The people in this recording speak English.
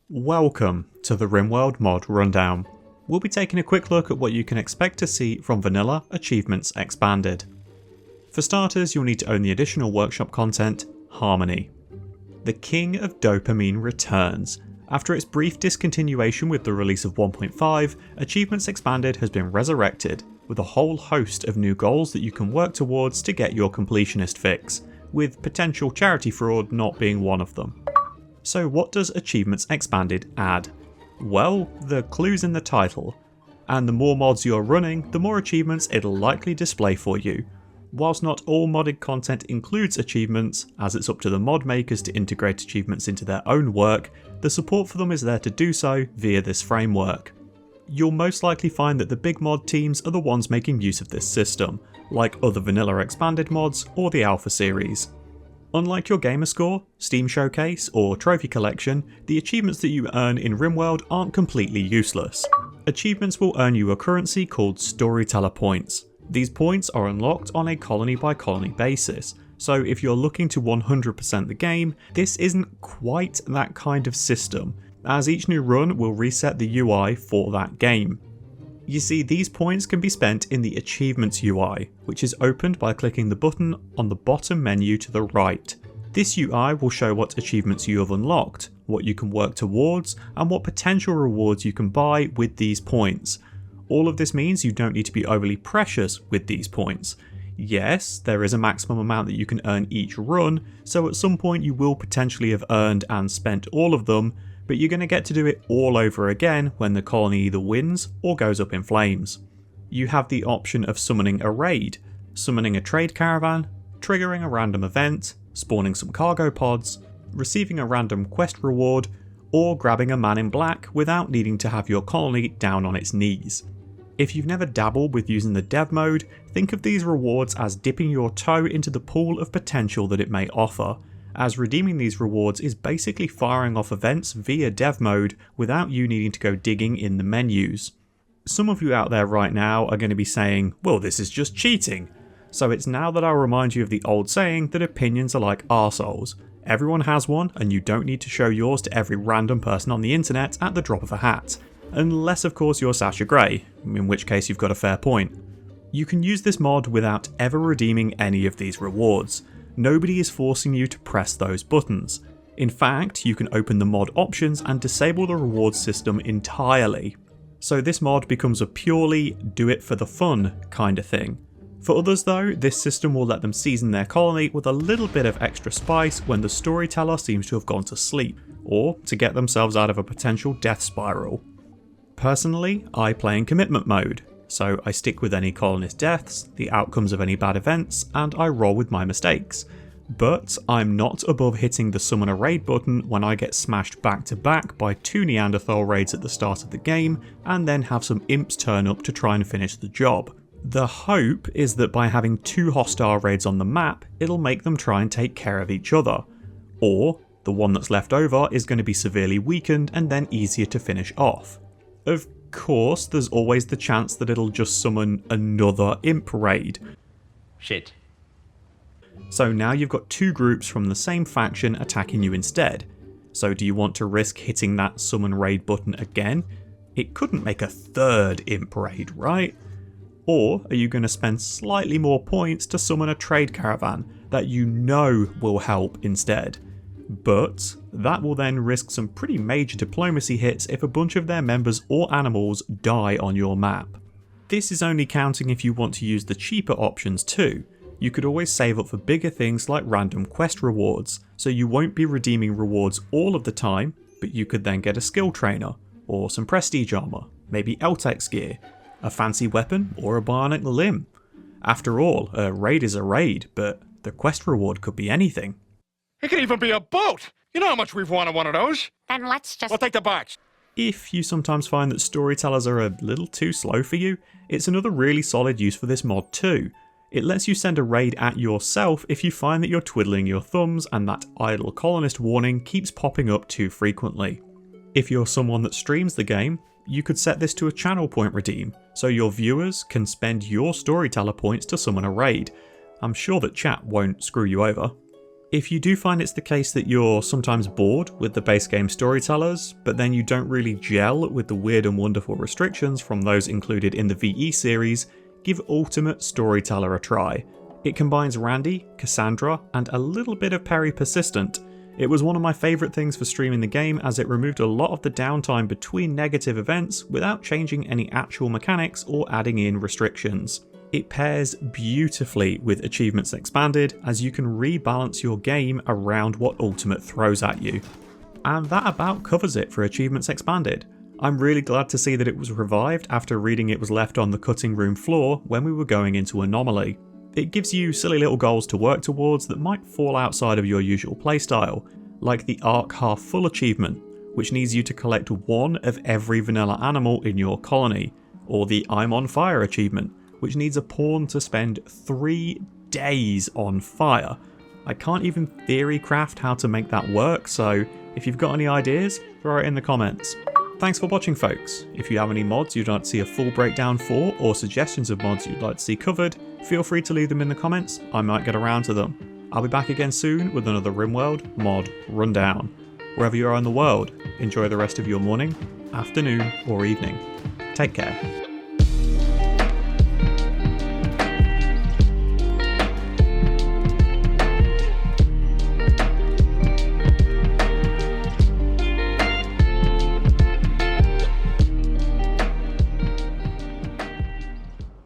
Welcome to the Rimworld mod rundown. We'll be taking a quick look at what you can expect to see from vanilla Achievements Expanded. For starters, you'll need to own the additional workshop content, Harmony. The King of Dopamine returns. After its brief discontinuation with the release of 1.5, Achievements Expanded has been resurrected, with a whole host of new goals that you can work towards to get your completionist fix, with potential charity fraud not being one of them. So what does Achievements Expanded add? Well, the clue's in the title, and the more mods you're running, the more achievements it'll likely display for you. Whilst not all modded content includes achievements, as it's up to the mod makers to integrate achievements into their own work, the support for them is there to do so via this framework. You'll most likely find that the big mod teams are the ones making use of this system, like other vanilla expanded mods or the alpha series. Unlike your gamer score, Steam Showcase, or trophy collection, the achievements that you earn in Rimworld aren't completely useless. Achievements will earn you a currency called Storyteller Points. These points are unlocked on a colony by colony basis, so if you're looking to 100% the game, this isn't quite that kind of system, as each new run will reset the UI for that game. You see, these points can be spent in the Achievements UI, which is opened by clicking the button on the bottom menu to the right. This UI will show what achievements you have unlocked, what you can work towards, and what potential rewards you can buy with these points. All of this means you don't need to be overly precious with these points. Yes, there is a maximum amount that you can earn each run, so at some point you will potentially have earned and spent all of them, but you're going to get to do it all over again when the colony either wins or goes up in flames. You have the option of summoning a raid, summoning a trade caravan, triggering a random event, spawning some cargo pods, receiving a random quest reward, or grabbing a man in black without needing to have your colony down on its knees. If you've never dabbled with using the dev mode, think of these rewards as dipping your toe into the pool of potential that it may offer, as redeeming these rewards is basically firing off events via dev mode without you needing to go digging in the menus. Some of you out there right now are going to be saying, well, this is just cheating. So it's now that I'll remind you of the old saying that opinions are like arseholes. Everyone has one, and you don't need to show yours to every random person on the internet at the drop of a hat. Unless of course you're Sasha Grey, in which case you've got a fair point. You can use this mod without ever redeeming any of these rewards. Nobody is forcing you to press those buttons. In fact, you can open the mod options and disable the rewards system entirely. So this mod becomes a purely do it for the fun kind of thing. For others though, this system will let them season their colony with a little bit of extra spice when the storyteller seems to have gone to sleep, or to get themselves out of a potential death spiral. Personally, I play in commitment mode, so I stick with any colonist deaths, the outcomes of any bad events, and I roll with my mistakes. But I'm not above hitting the summon a raid button when I get smashed back to back by 2 Neanderthal raids at the start of the game, and then have some imps turn up to try and finish the job. The hope is that by having 2 hostile raids on the map, it'll make them try and take care of each other. Or, the one that's left over is going to be severely weakened and then easier to finish off. Of course, there's always the chance that it'll just summon another imp raid. Shit. So now you've got 2 groups from the same faction attacking you instead. So do you want to risk hitting that summon raid button again? It couldn't make a 3rd imp raid, right? Or are you going to spend slightly more points to summon a trade caravan that you know will help instead? But that will then risk some pretty major diplomacy hits if a bunch of their members or animals die on your map. This is only counting if you want to use the cheaper options too. You could always save up for bigger things like random quest rewards, so you won't be redeeming rewards all of the time, but you could then get a skill trainer, or some prestige armor, maybe Eltex gear, a fancy weapon, or a bionic limb. After all, a raid is a raid, but the quest reward could be anything. It could even be a boat! You know how much we've wanted one of those? Then let's just... We'll take the box. If you sometimes find that storytellers are a little too slow for you, it's another really solid use for this mod too. It lets you send a raid at yourself if you find that you're twiddling your thumbs and that idle colonist warning keeps popping up too frequently. If you're someone that streams the game, you could set this to a channel point redeem, so your viewers can spend your storyteller points to summon a raid. I'm sure that chat won't screw you over. If you do find it's the case that you're sometimes bored with the base game storytellers, but then you don't really gel with the weird and wonderful restrictions from those included in the VE series, give Ultimate Storyteller a try. It combines Randy, Cassandra, and a little bit of Perry Persistent. It was one of my favourite things for streaming the game as it removed a lot of the downtime between negative events without changing any actual mechanics or adding in restrictions. It pairs beautifully with Achievements Expanded as you can rebalance your game around what Ultimate throws at you. And that about covers it for Achievements Expanded. I'm really glad to see that it was revived after reading it was left on the cutting room floor when we were going into Anomaly. It gives you silly little goals to work towards that might fall outside of your usual playstyle, like the Arc Half Full achievement, which needs you to collect one of every vanilla animal in your colony, or the I'm on Fire achievement, which needs a pawn to spend 3 days on fire. I can't even theory craft how to make that work, so if you've got any ideas, throw it in the comments. Thanks for watching, folks. If you have any mods you'd like to see a full breakdown for, or suggestions of mods you'd like to see covered, feel free to leave them in the comments, I might get around to them. I'll be back again soon with another Rimworld mod rundown. Wherever you are in the world, enjoy the rest of your morning, afternoon, or evening. Take care.